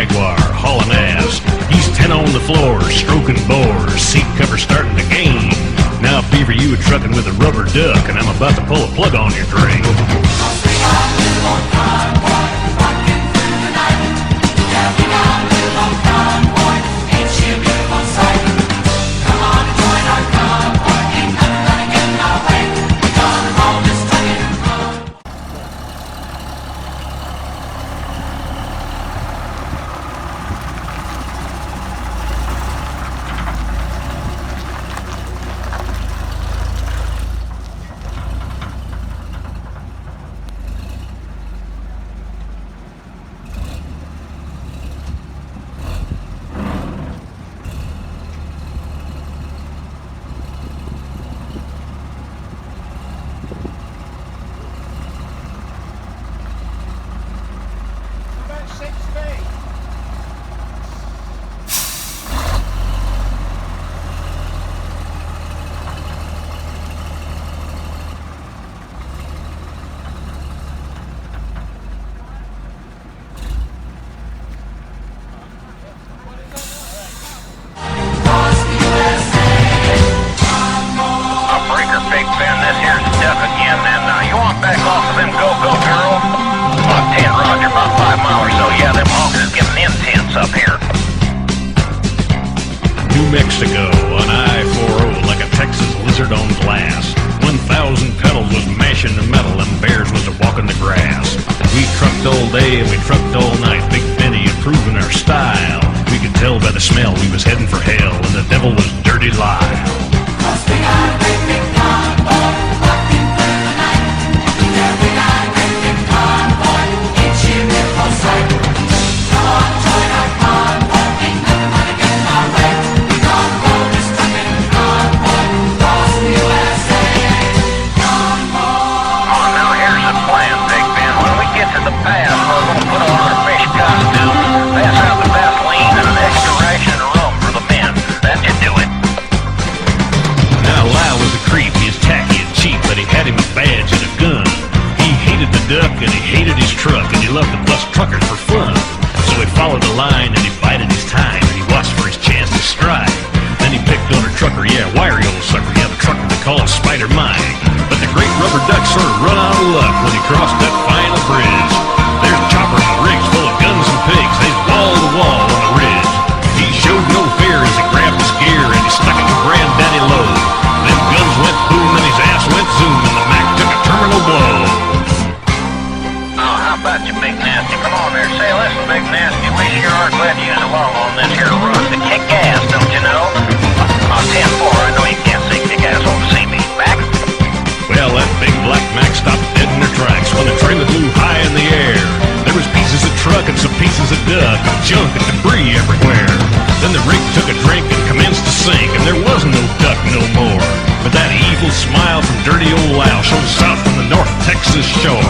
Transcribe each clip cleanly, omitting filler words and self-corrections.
Jaguar, hauling ass. He's 10 on the floor, stroking bores, seat cover starting to gain. Now Beaver, you a trucking with a rubber duck, and I'm about to pull a plug on your drain. Mexico on I-40 like a Texas lizard on glass. 1,000 pedals was mashing the metal, and bears was a walking the grass. We trucked all day and we trucked all night, Big Benny improving our style. We could tell by the smell we was heading for hell, and the devil was Dirty Lyle. Crossing our great big convoy, walking through the night. Every night, great big convoy, ain't you beautiful sight? Come on, join our convoy, ain't nothing gonna get in our way. We gonna roll this trucking convoy, across the USA. Convoy. Oh, now here's the plan, Big Ben. When we get to the pass, we're gonna put on our fish costumes, pass out the Vaseline and an extra ration of rum for the men. That should do it. Now Lyle was a creep, he was tacky and cheap, but he had him a badge and a gun. He hated the duck and he hated his truck, and he loved to bust truckers for fun. So he followed the line and he bided his time, and he watched for his chance to strike. Then he picked on a trucker, yeah, wiry old sucker, yeah, the trucker they call Spider Mike. But the great rubber duck sort of run out of luck when he crossed that final bridge. There's choppers and rigs full of guns and pigs, they's wall to wall on the ridge. He showed no fear as he grabbed his gear and he stuck it to Granddaddy low. Them guns went boom and his ass went zoom, and the Mac took a terminal blow. Oh, how about you, Big Nasty? Come on there, say, listen, Big Nasty, we sure are glad you was along on this here run to kick ass, don't you know? On 10-4, I know you can't say kick ass over see me, Mac. Well, that big black Mac stopped dead in their tracks when the trailer blew high in the air. There was pieces of truck and some pieces of duck, and junk and debris everywhere. Then the rig took a drink and commenced to sink, and there was no duck no more. But that evil smile from dirty old Lyle showed south from the North Texas shore.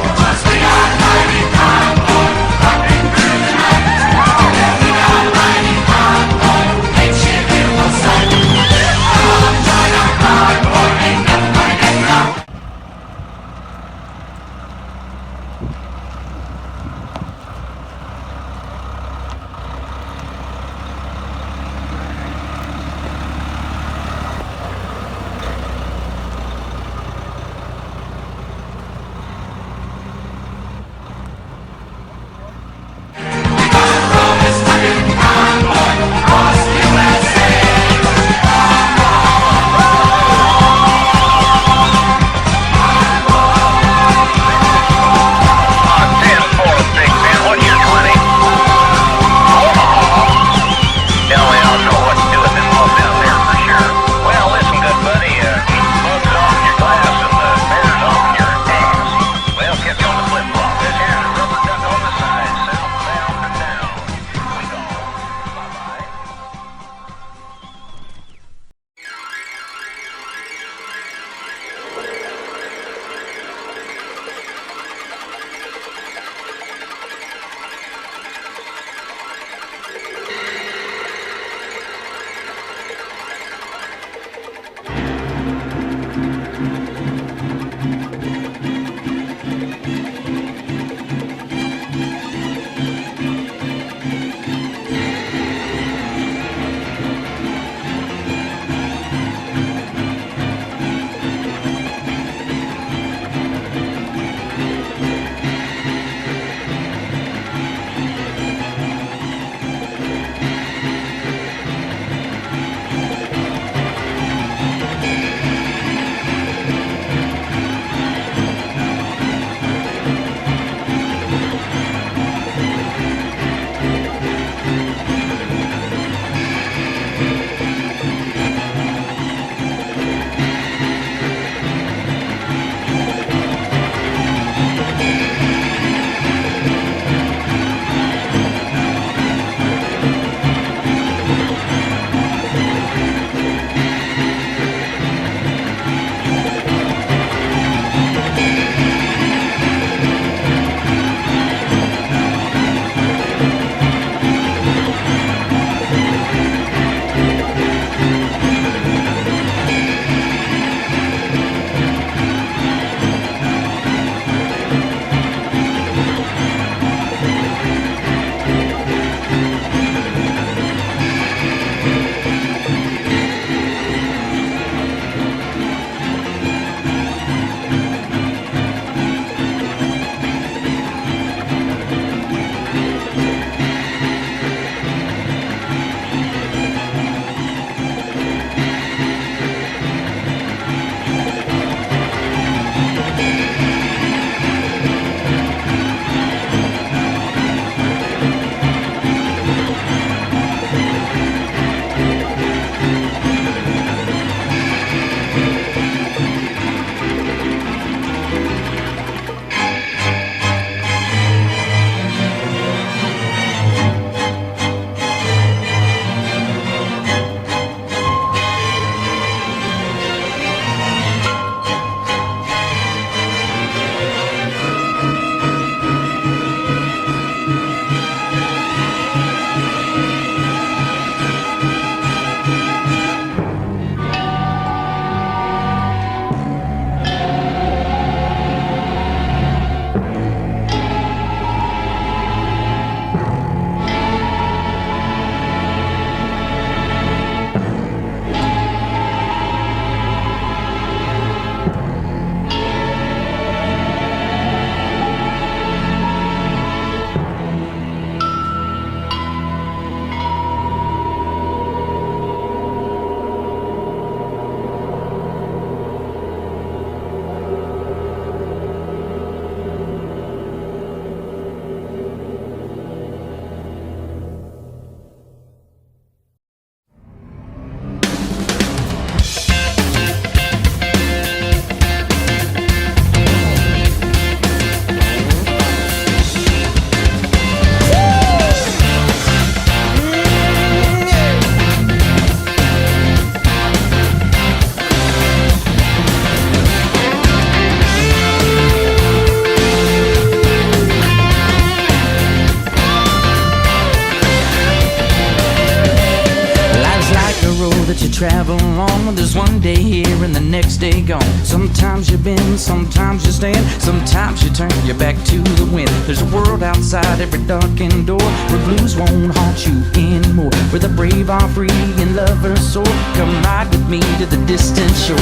travel on. There's one day here and the next day gone. Sometimes you bend, sometimes you stand, sometimes you turn your back to the wind. There's a world outside every darkened door, where blues won't haunt you anymore, where the brave are free and lovers soar. Come ride with me to the distant shore.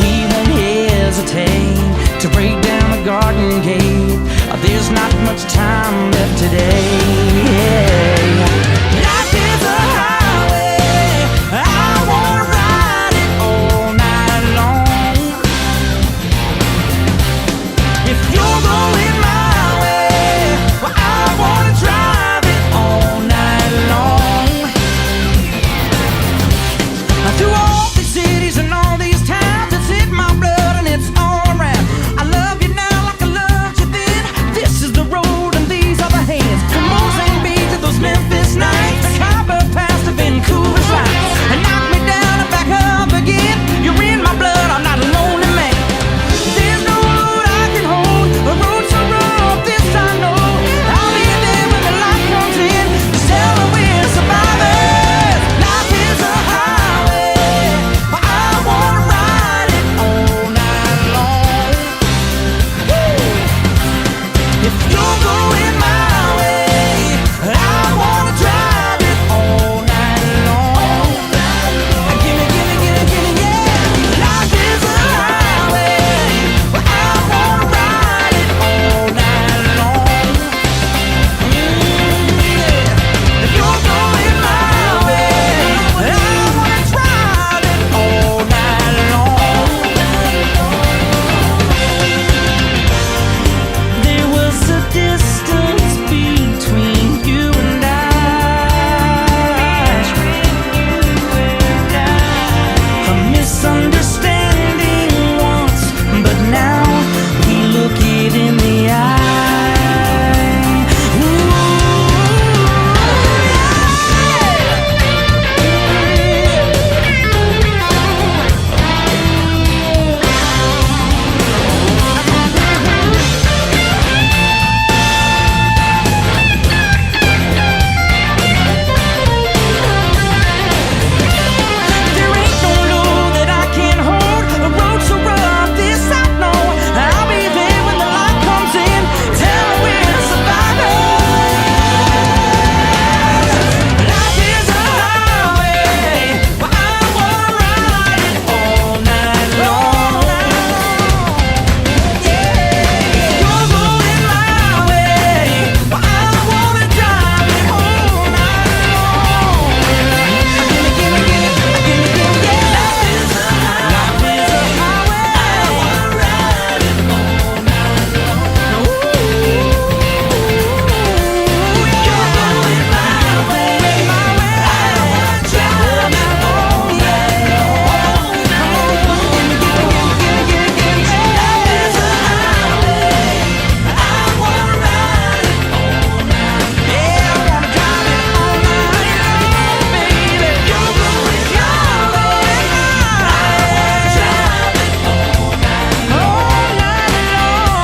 We won't hesitate to break down the garden gate. There's not much time left today. Life is a highway, I wanna ride it all night long. If you're going my way, well, I wanna drive it all night long. Through all these cities and all these towns, it's in my blood and it's all around. I love you now like I loved you then. This is the road and these are the hands. From Mozambique to those Memphis nights, the copper pass to Vancouver's lights, and knock me down and back up again. You're in my blood, I'm not a lonely man. There's no road I can hold, a road so rough, this I know. I'll be there when the light comes in, just tell her we're survivors. Life is a highway, but I wanna ride it all night long. Woo! If you're going my way, I wanna drive it all night long. Gimme, gimme, gimme, gimme, yeah. Life is a highway, but I wanna ride it all night long. Yeah. If you're going my way, I wanna drive it all night long. There was a distance between you and I. A misunderstanding once, but now we look it in the eye. Ooh, there ain't no load that I can't hold. The road so rough, this I know. I'll be there when the light comes in. Tell her we're survivors. Life is a highway, but I wanna ride it all night long. You're going my way, but I wanna drive it all night long. Gimme, gimme, gimme, gimme, gimme, yeah. Life is a highway, I wanna ride it all night long. You're going my way, I wanna drive it all night long. Gimme, gimme, gimme, gimme, gimme, gimme, life is a highway, I wanna ride it all night. Yeah, I wanna drive it all night long, baby. You're going your way, I wanna drive it all night long.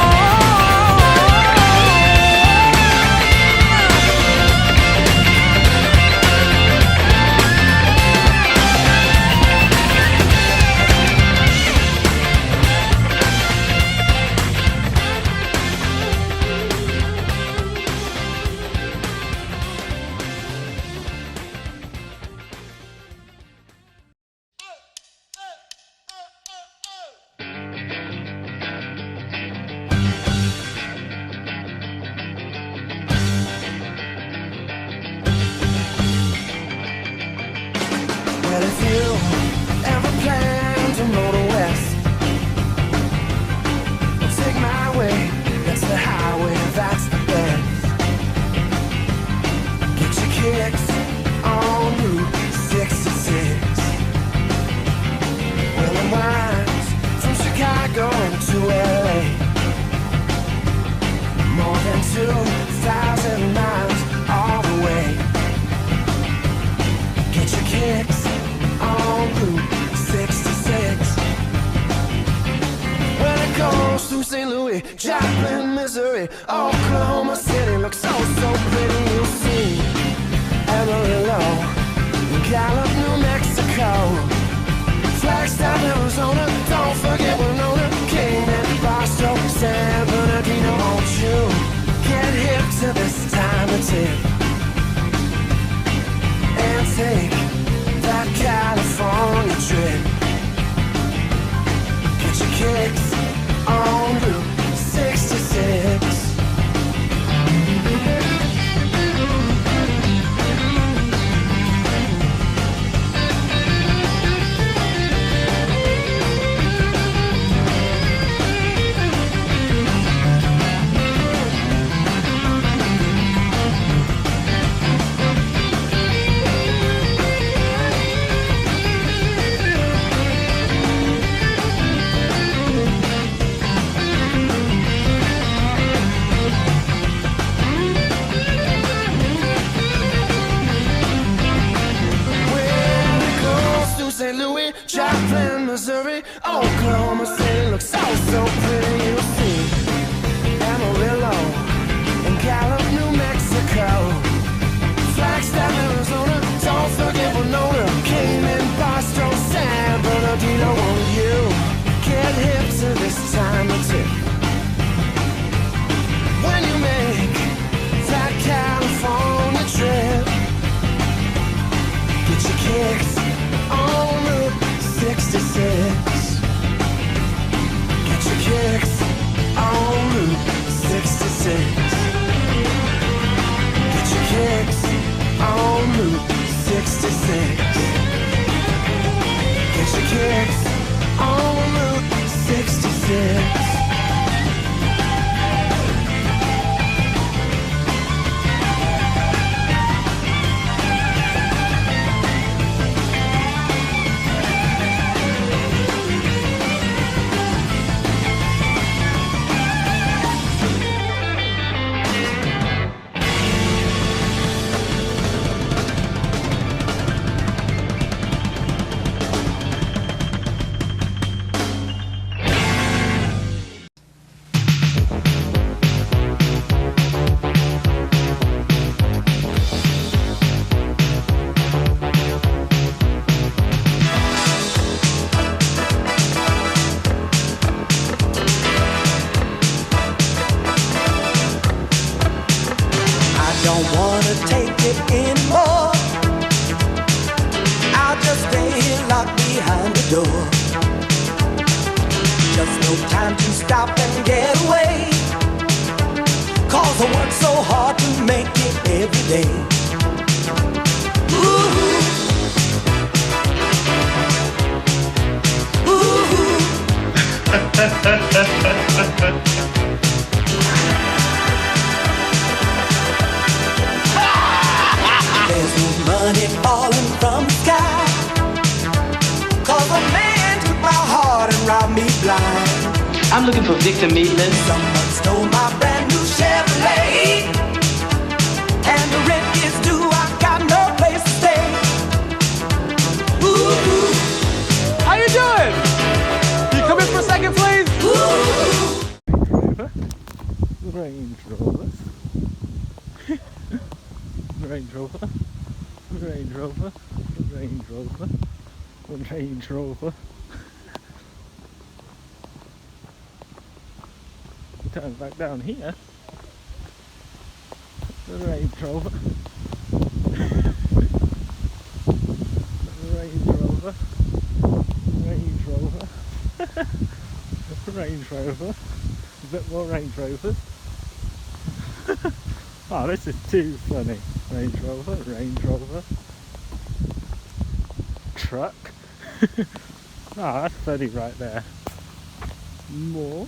Well, if you ever plan to motor west, well, take my way. That's the highway, that's the best. Get your kicks on Route 66. Well, it winds from Chicago to LA, more than 2,000 miles all the way. Get your kicks on Route 66. Well, it goes through St. Louis, Joplin, Missouri, Oklahoma City. Looks so, so pretty, you'll see. Amarillo, Gallup, New Mexico. Mexico. Flagstaff, Arizona, don't forget Winona. Cayman, Barstow, San Bernardino. Won't you get hip to this time of tip and take that California trip? Get your kicks on Route 66. St. Louis, Joplin, Missouri, Oklahoma City looks so pretty, you'll see. Amarillo and Gallup, New Mexico. Flagstaff, Arizona, don't forget Winona. Cayman, Barstow, San Bernardino. Won't you get hip to this time of tip when you make that California trip? Get your kicks on Route 66. Get your kicks on Route 66. Get your kicks on Route 66. Get your kicks on Route 66. Don't wanna take it anymore. I'll just stay here locked behind the door. Just no time to stop and get away, 'cause I work so hard to make it every day. Ooh. Ooh. There's no money falling from the sky, 'cause a man took my heart and robbed me blind. I'm looking for Victor Maitland. Someone stole my brand new Chevrolet, and the rent is due, I got no place to stay. Ooh. How you doing? Can you come in for a second, please? Range Rover. Range Rover. Range Rover. Range Rover. Range Rover. Turn back down here. The Range Rover. Range Rover. Range Rover. Range Rover. A bit more Range Rovers. Oh, this is too funny. Range Rover, Range Rover. Truck. Oh, that's funny right there. More.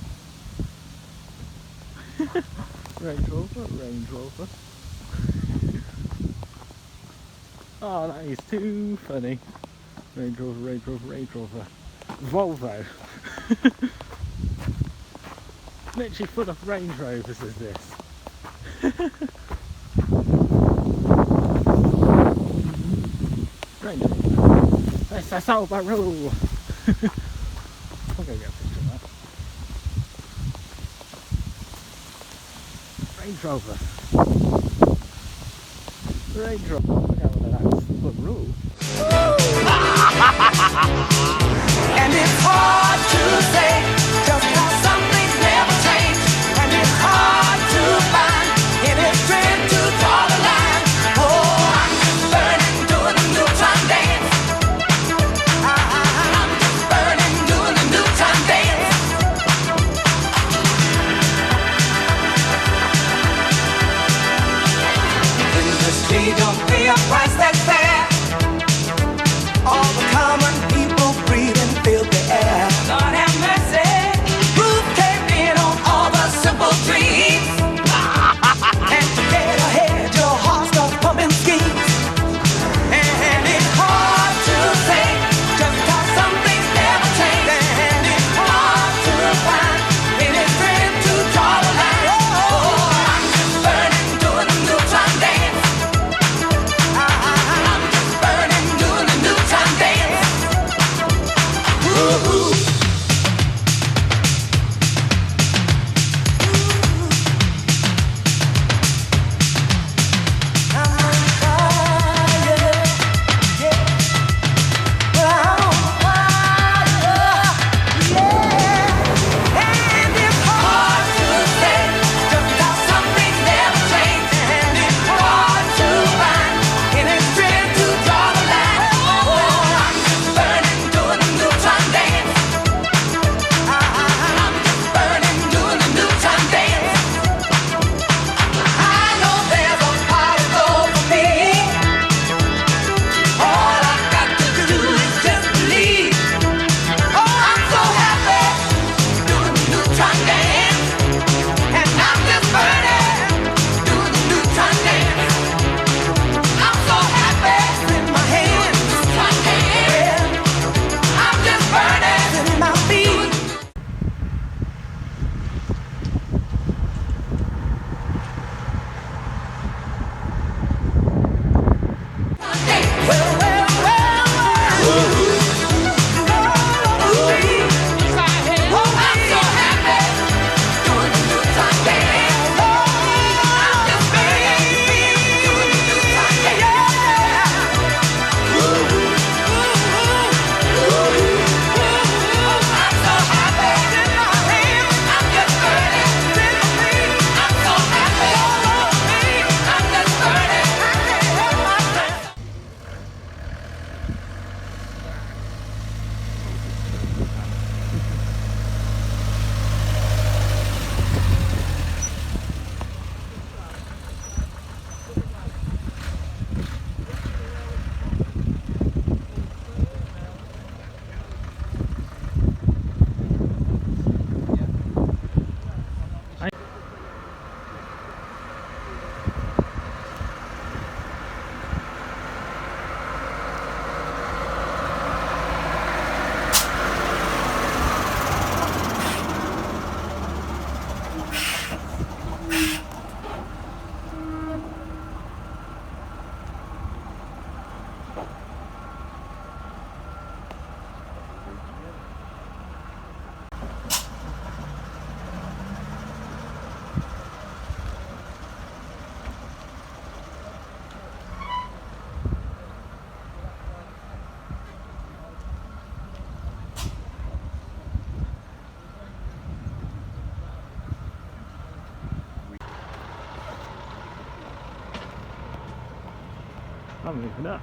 Range Rover, Range Rover. Oh, that is too funny. Range Rover, Range Rover, Range Rover. Volvo. Literally full of Range Rovers is this. Range Rover. That's all by rule. I'm gonna get a picture of that. Range Rover. Range Rover. Look at what that's. What rule? And it's hard to say just how some things never change. And it's hard to find any strength to draw the line. Oh, I'm just burning, doing the new time dance. I'm just burning, doing the new time dance. Industry don't pay a price that's fair. All the common people breathe and fill the air. Lord have mercy. Proof came in on all the simple dreams. And to get ahead, your heart starts pumping schemes. And it's hard to say just how some things never change. And it's hard to find any strength to draw the line. Oh, I'm just burning, doing the new time dance. I'm just burning, doing the new time dance. Woo-hoo. I'm moving up.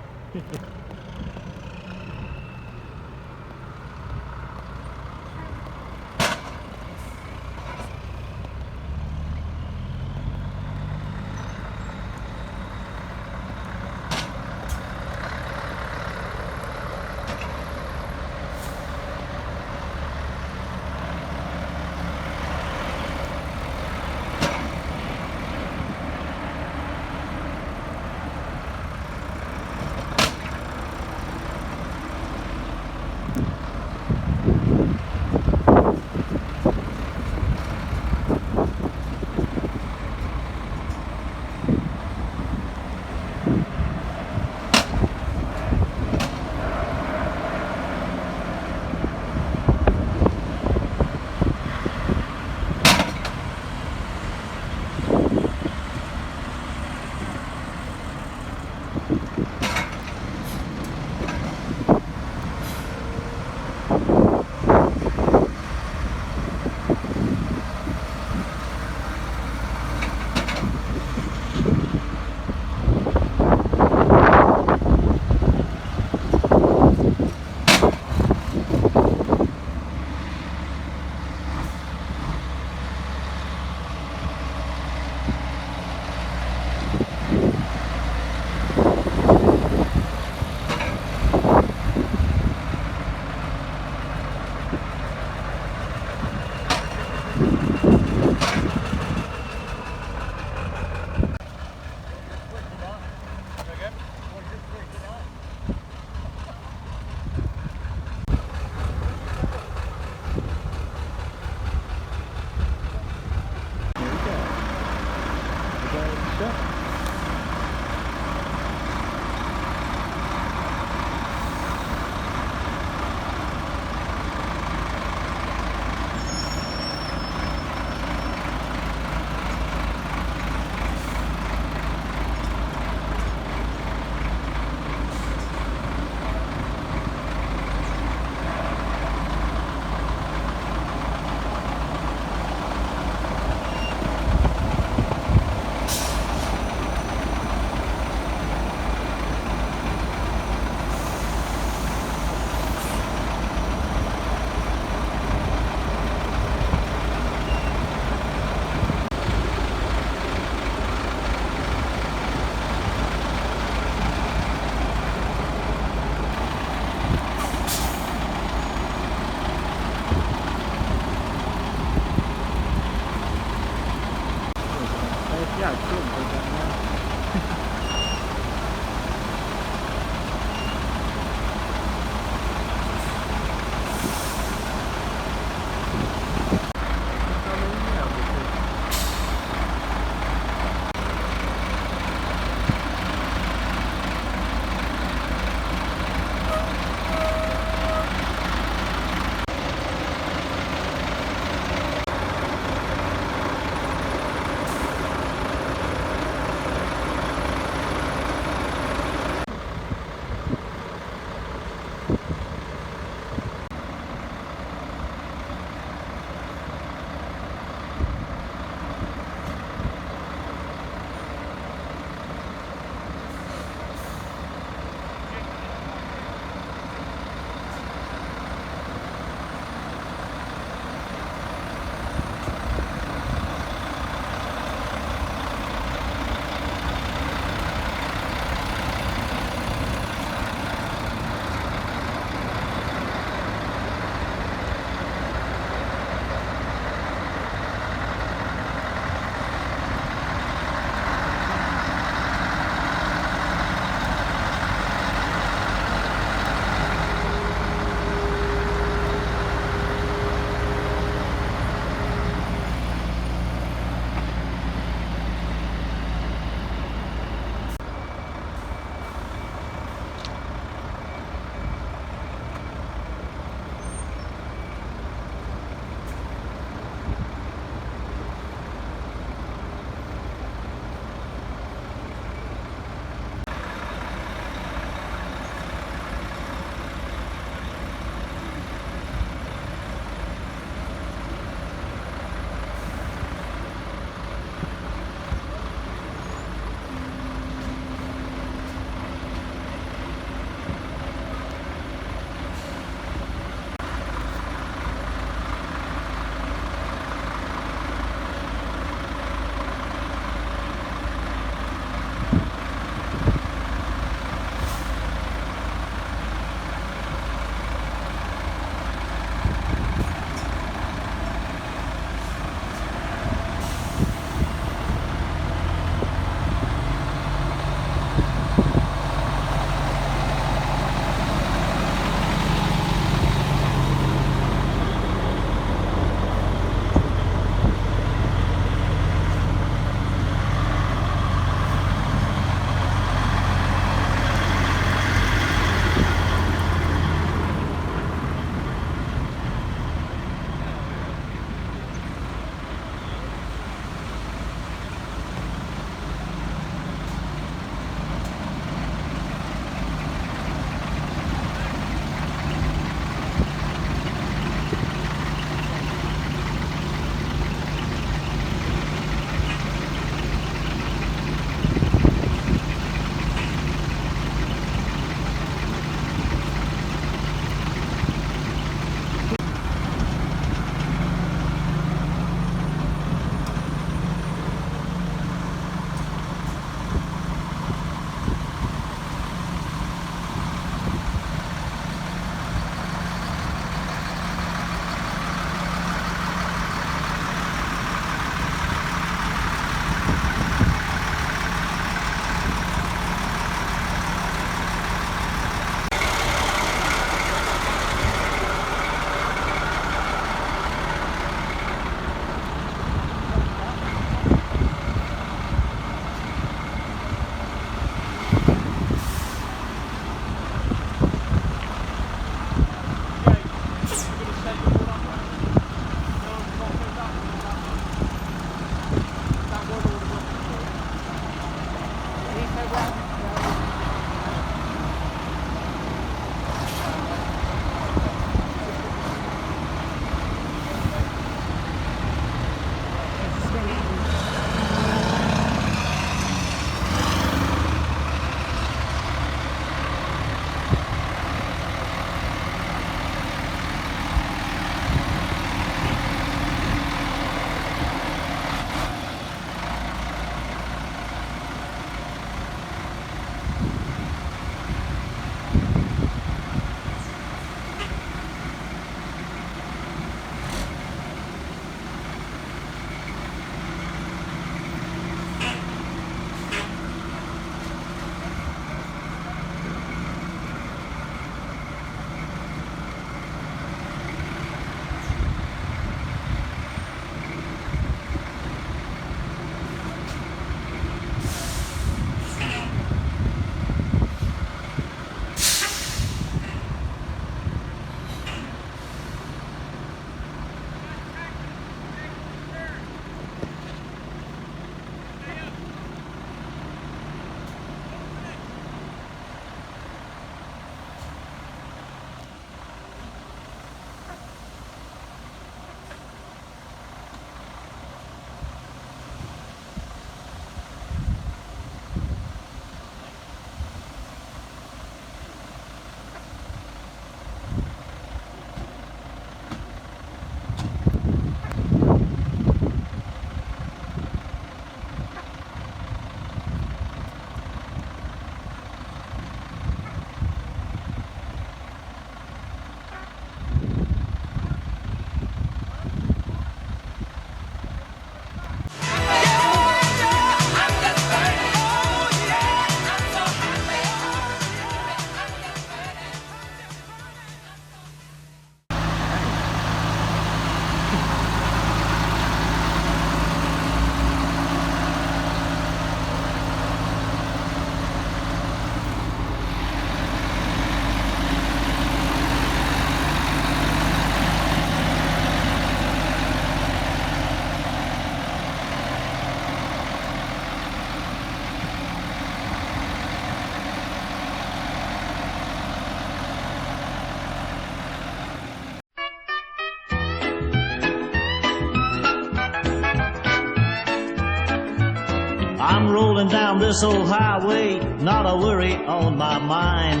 I'm rolling down this old highway, not a worry on my mind.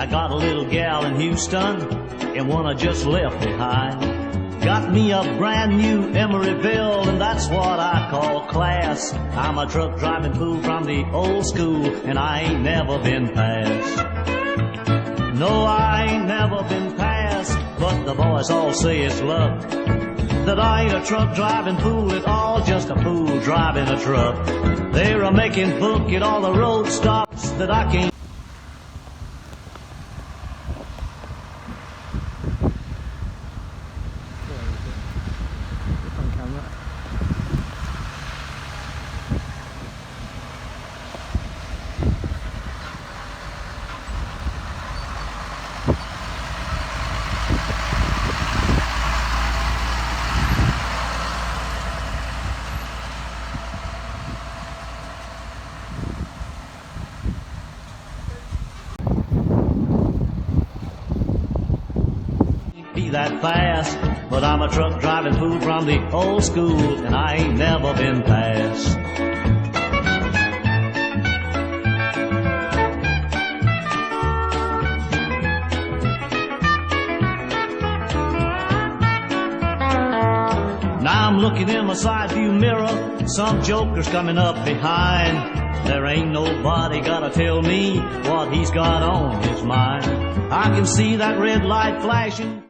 I got a little gal in Houston and one I just left behind. Got me a brand new Emeryville, and that's what I call class. I'm a truck driving fool from the old school, and I ain't never been passed. No, I ain't never been passed, but the boys all say it's luck that I ain't a truck driving fool at all, just a fool driving a truck. They're a making book at all the road stops that I can't. On camera. Be that fast, but I'm a truck driving fool from the old school, and I ain't never been passed. Now I'm looking in my side view mirror, some joker's coming up behind. There ain't nobody gotta tell me what he's got on his mind. I can see that red light flashing.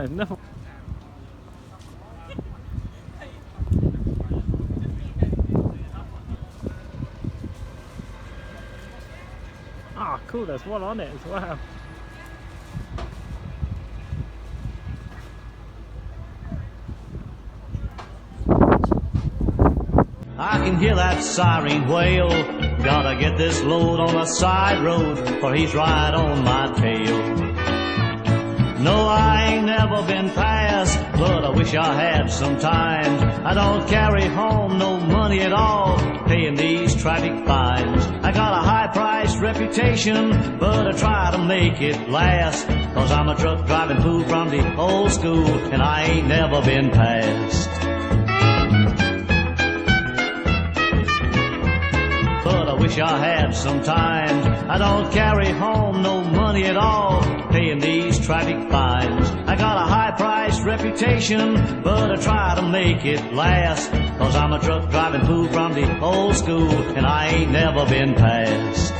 No. Ah, cool, there's one on it as well. I can hear that siren wail. Gotta get this load on the side road, for he's right on my tail. No, I ain't never been passed, but I wish I had some time. I don't carry home no money at all, paying these traffic fines. I got a high-priced reputation, but I try to make it last, 'cause I'm a truck driving fool from the old school, and I ain't never been passed. But I wish I had some time. I don't carry home no money at all, paying these traffic fines. I got a high-priced reputation, but I try to make it last, 'cause I'm a truck driving fool from the old school, and I ain't never been passed.